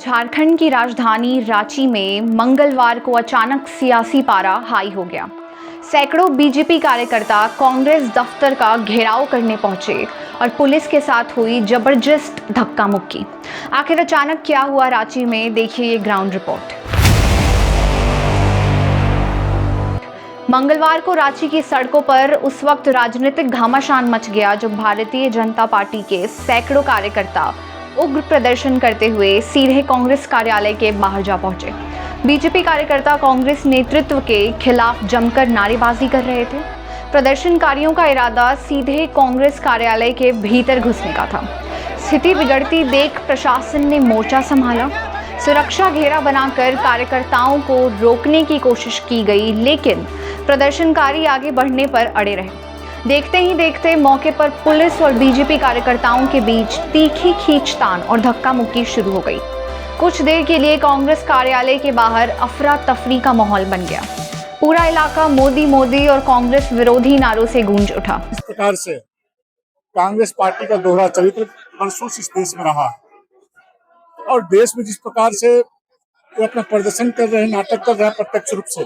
झारखंड की राजधानी रांची में मंगलवार को अचानक सियासी पारा हाई हो गया। सैकड़ों बीजेपी कार्यकर्ता कांग्रेस दफ्तर का घेराव करने पहुंचे और पुलिस के साथ हुई जबरदस्त धक्का मुक्की। आखिर अचानक क्या हुआ रांची में, देखिए ये ग्राउंड रिपोर्ट। मंगलवार को रांची की सड़कों पर उस वक्त राजनीतिक घमासान मच गया जब भारतीय जनता पार्टी के सैकड़ों कार्यकर्ता उग्र प्रदर्शन करते हुए सीधे कांग्रेस कार्यालय के बाहर जा पहुंचे। बीजेपी कार्यकर्ता कांग्रेस नेतृत्व के खिलाफ जमकर नारेबाजी कर रहे थे। प्रदर्शनकारियों का इरादा सीधे कांग्रेस कार्यालय के भीतर घुसने का था। स्थिति बिगड़ती देख प्रशासन ने मोर्चा संभाला। सुरक्षा घेरा बनाकर कार्यकर्ताओं को रोकने की कोशिश की गई, लेकिन प्रदर्शनकारी आगे बढ़ने पर अड़े रहे। देखते ही देखते मौके पर पुलिस और बीजेपी कार्यकर्ताओं के बीच तीखी खींचतान और धक्का मुक्की शुरू हो गई। कुछ देर के लिए कांग्रेस कार्यालय के बाहर अफरा तफरी का माहौल बन गया। पूरा इलाका मोदी मोदी और कांग्रेस विरोधी नारों से गूंज उठा। इस प्रकार से कांग्रेस पार्टी का दोहरा चरित्र वर्षों से इस देश में रहा और देश में जिस प्रकार से वो अपना प्रदर्शन कर रहे हैं, नाटक कर रहे हैं, प्रत्यक्ष रूप से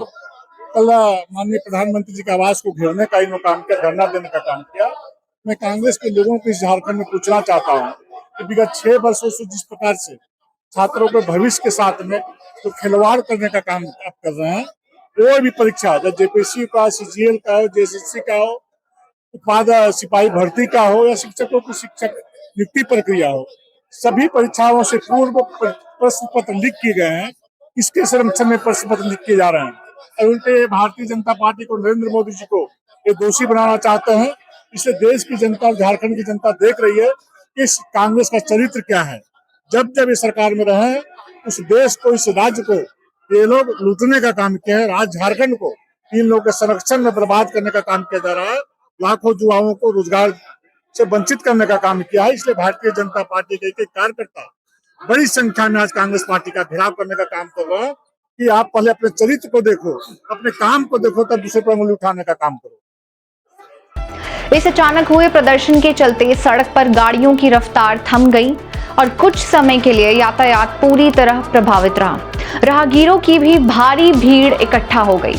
कल माननीय प्रधानमंत्री जी के आवास को घेरने का इन्होंने काम किया, धरना देने का काम किया। मैं कांग्रेस के लोगों को इस झारखंड में पूछना चाहता हूँ कि विगत 6 वर्षों से जिस प्रकार से छात्रों के भविष्य के साथ में तो खिलवाड़ करने का काम आप कर रहे हैं, कोई भी परीक्षा चाहे जेपीएससी का, सीजीएल का हो, जेएसएससी का हो, उत्पाद सिपाही भर्ती का हो या शिक्षकों की शिक्षक नियुक्ति प्रक्रिया हो, सभी परीक्षाओं से पूर्व प्रश्न पत्र लीक किए गए हैं। इसके संरक्षण में प्रश्न पत्र लीक किए जा रहे हैं और उल्टे भारतीय जनता पार्टी को, नरेंद्र मोदी जी को ये दोषी बनाना चाहते हैं। इसलिए देश की जनता और झारखंड की जनता देख रही है कि इस कांग्रेस का चरित्र क्या है। जब जब ये सरकार में रहे उस देश को, इस राज्य को ये लोग लूटने का काम किया है। राज्य झारखंड को इन लोगों के संरक्षण में बर्बाद करने का काम किया जा रहा है। लाखों युवाओं को रोजगार से वंचित करने का काम किया है। इसलिए भारतीय जनता पार्टी के एक कार्यकर्ता बड़ी संख्या में आज कांग्रेस पार्टी का घेराव करने का काम कर रहे हैं कि आप पहले अपने चरित्र को देखो, अपने काम को देखो, तब दूसरे पर उंगली उठाने का काम करो। इस अचानक हुए प्रदर्शन के चलते सड़क पर गाड़ियों की रफ्तार थम गई और कुछ समय के लिए यातायात पूरी तरह प्रभावित रहा। राहगीरों की भी भारी भीड़ इकट्ठा हो गई।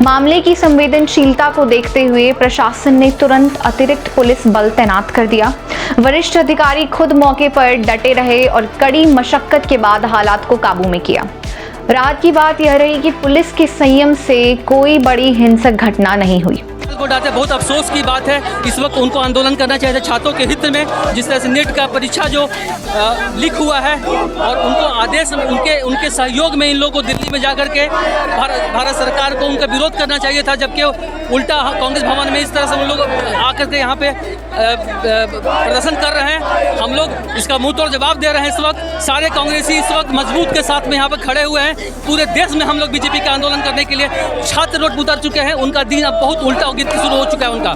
मामले की संवेदनशीलता को देखते हुए प्रशासन ने तुरंत अतिरिक्त पुलिस बल तैनात कर दिया। वरिष्ठ अधिकारी खुद मौके पर डटे रहे और कड़ी मशक्कत के बाद हालात को काबू में किया। राहत की बात यह रही कि पुलिस के संयम से कोई बड़ी हिंसक घटना नहीं हुई। बहुत अफसोस की बात है, इस वक्त उनको आंदोलन करना चाहिए था छात्रों के हित में। जिस तरह से नेट का परीक्षा जो लीक हुआ है और उनको आदेश उनके सहयोग में इन लोगों को दिल्ली में जाकर के भारत सरकार को उनका विरोध करना चाहिए था, जबकि उल्टा कांग्रेस भवन में इस तरह से हम लोग आकर के यहाँ पे प्रदर्शन कर रहे हैं। हम लोग इसका मुंह तोड़ जवाब दे रहे हैं। इस वक्त सारे कांग्रेसी इस वक्त मजबूत के साथ में यहाँ पर खड़े हुए हैं। पूरे देश में हम लोग बीजेपी का आंदोलन करने के लिए छात्र रोड पर उतर चुके हैं। उनका दिन अब बहुत उल्टा शुरू हो चुका है उनका।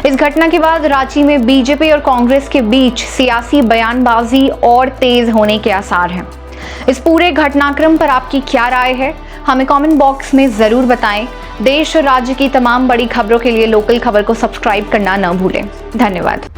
इस घटना के बाद रांची में बीजेपी और कांग्रेस के बीच सियासी बयानबाजी और तेज होने के आसार हैं। इस पूरे घटनाक्रम पर आपकी क्या राय है, हमें कमेंट बॉक्स में जरूर बताएं। देश और राज्य की तमाम बड़ी खबरों के लिए लोकल खबर को सब्सक्राइब करना न भूलें। धन्यवाद।